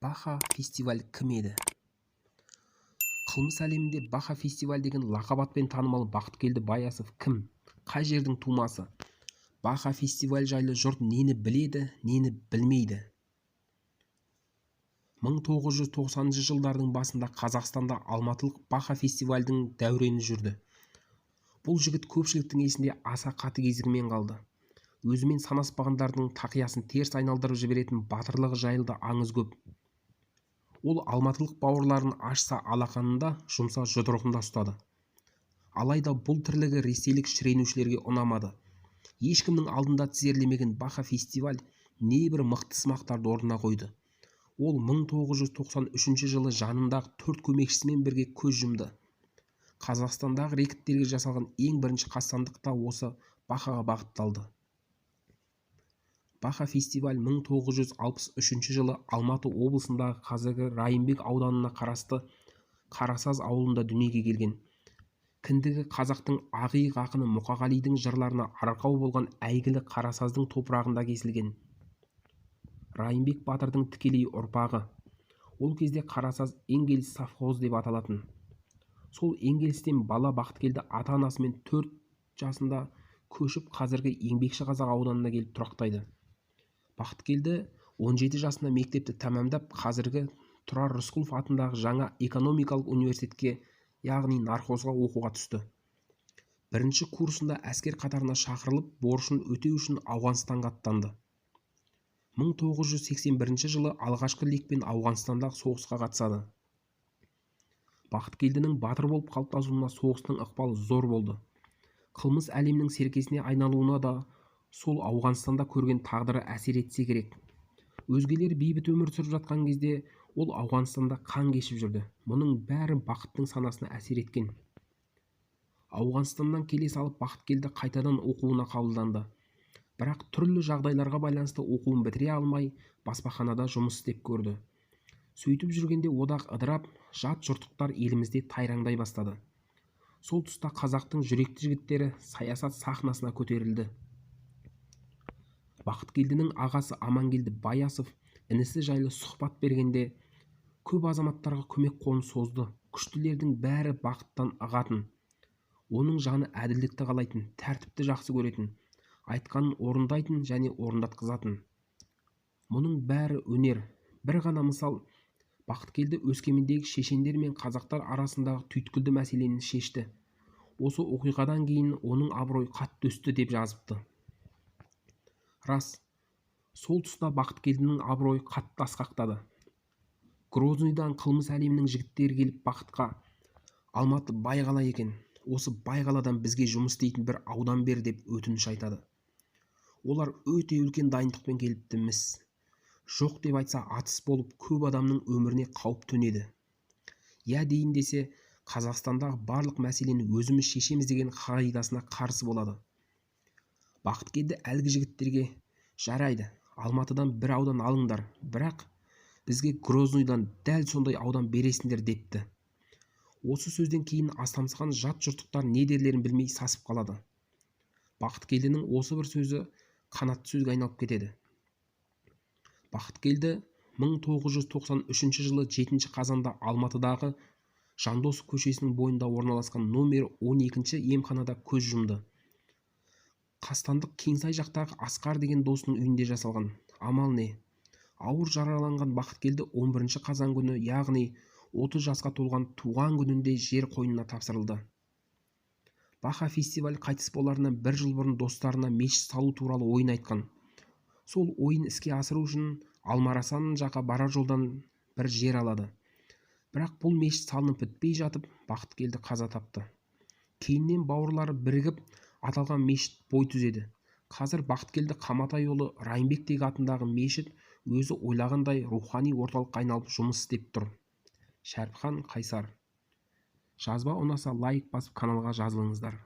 Баха фестиваль кім еді? Қылмыс әлемінде Баха фестиваль деген лақап атпен танымал Бақыткелді Баясов кім? Қай жердің тумасы? Баха фестиваль жайлы жұрт нені біледі, нені білмейді? 1990 жылдардың басында Қазақстанда алматылық Баха фестивальдің дәурені жүрді. Бұл жігіт көпшіліктің есінде аса қатыгездігімен қалды. Өзімен санаспағандардың тақиясын теріс айналдырып жіберетін батырлығы жайлы да аңыз көп. Ол алматылық бауырларын ашса алақанында, жұмса жұдырығында ұстады. Алайда бұл тірлігі ресейлік шіренушілерге ұнамады. Ешкімнің алдында тізерлемеген Баха фестиваль небір мықты сымақтарды орнына қойды. Ол 1993 жылы жанындағы 4 көмекшісімен бірге көз жұмды. Қазақстандағы рекеттерге жасалған ең бірінші қастандық та осы Бахаға бағытталды. Баха фестиваль 1963 жылы Алматы облысындағы қазіргі Райымбек ауданына қарасты Қарасаз ауылында дүниеге келген. Кіндігі қазақтың ақиық ақыны Мұқағалидың жырларына арқау болған әйгілі Қарасаздың топырағында кесілген. Райымбек батырдың тікелей ұрпағы. Ол кезде Қарасаз Энгельс совхоз деп аталатын. Сол Энгельстен бала Бақыткелді ата-анасымен 4 жасында көшіп қазіргі Еңбекші Қазақ ауданына келіп тұрақтайды. Бақыткелді 17 жасында мектепті тәмамдап, қазіргі Тұрар Рысқұлов атындағы жаңа экономикалық университетке, яғни нархозға оқуға түсті. Бірінші курсында әскер қатарына шақырылып, борышын өтеу үшін Ауғанстанға аттанды. 1981 жылы алғашқы лекпен Ауғанстандағы соғысқа қатысады. Бақыткелдінің батыр болып қалыптасуына соғыстың ықпалы зор болды. Қылмыс әлемінің серкесіне айналуына да сол Ауғанстанда көрген тағдыры әсер етсе керек. Өзгелер бейбіт өмір сүріп жатқан кезде ол Ауғанстанда қан кешіп жүрді. Мұның бәрі Бақыттың санасына әсер еткен. Ауғанстаннан келе салып Бақыткелді қайтадан оқуына қабылданды. Бірақ түрлі жағдайларға байланысты оқуын бітіре алмай, баспаханада жұмыс істеп көрді. Сөйтіп жүргенде одақ ыдырап, жат жұрттықтар елімізде тайраңдай бастады. Сол тұста қазақтың жүректі жігіттері саясат сахнасына көтерілді. Бақыткелдінің ағасы Амангелді Баясов інісі жайлы сұхбат бергенде көп азаматтарға көмек қолын созды. Күштілердің бәрі Бақыттан ығатын. Оның жаны әділдікті қалайтын, тәртіпті жақсы көретін, айтқанын орындайтын және орындатқызатын. Мұның бәрі өнер. Бір ғана мысал, Бақыткелді Өскемендегі шешендер мен қазақтар арасындағы түйткілді мәселені шешті. Осы оқиғадан кейін оның абыройы қатты өсті деп жазыпты. Рас, сол тұста Бақыткелдінің абыройы қатты асқақтады. Грозныйдан қылмыс әлемінің жігіттері келіп Бақытқа: "Алматы бай қала екен, осы бай қаладан бізге жұмыс істейтін бір аудан бер" деп өтініш айтады. Олар өте үлкен дайындықпен келіпті міс. Жоқ деп айтса атыс болып, көп адамның өміріне қауіп төнеді. Я дейін десе, Қазақстандағы барлық мәселені өзіміз шешеміз деген қағидасына қарсы болады. Бақыткелді әлгі жігіттерге: "Жарайды, Алматыдан бір аудан алыңдар, бірақ бізге Грозныйдан дәл сондай аудан бересіңдер" депті. Осы сөзден кейін астамсыған жат жұрттықтар не дерлерін білмей сасып қалады. Бақыткелдінің осы бір сөзі қанатты сөзге айналып кетеді. Бақыткелді 1993 жылы 7 қазанда Алматыдағы Жандосов көшесінің бойында орналасқан номер 12 емханада көз жұмды. Қастандық Кеңсай жақтағы Асқар деген досының үйінде жасалған. Амал не? Ауыр жараланған Бақыткелді 11 қазан күні, яғни 30 жасқа толған туған күнінде жер қойнына тапсырылды. Баха фестиваль қайтыс боларынан бір жыл бұрын достарына мешіт салу туралы ойын айтқан. Сол ойын іске асыру үшін Алмарасан жаққа барар жолдан бір жер алады. Бірақ бұл мешіт салынып бітпей жатып, Бақыткелді қаза тапты. Кейіннен бауырлары бірігіп аталған мешіт бой түзеді. Қазір Бақыткелді Қаматайұлы Райымбектегі атындағы мешіт өзі ойлағандай рухани орталыққа айналып жұмыс істеп тұр. Шәріпхан Қайсар. Жазба ұнаса лайк басып каналға жазылыңыздар.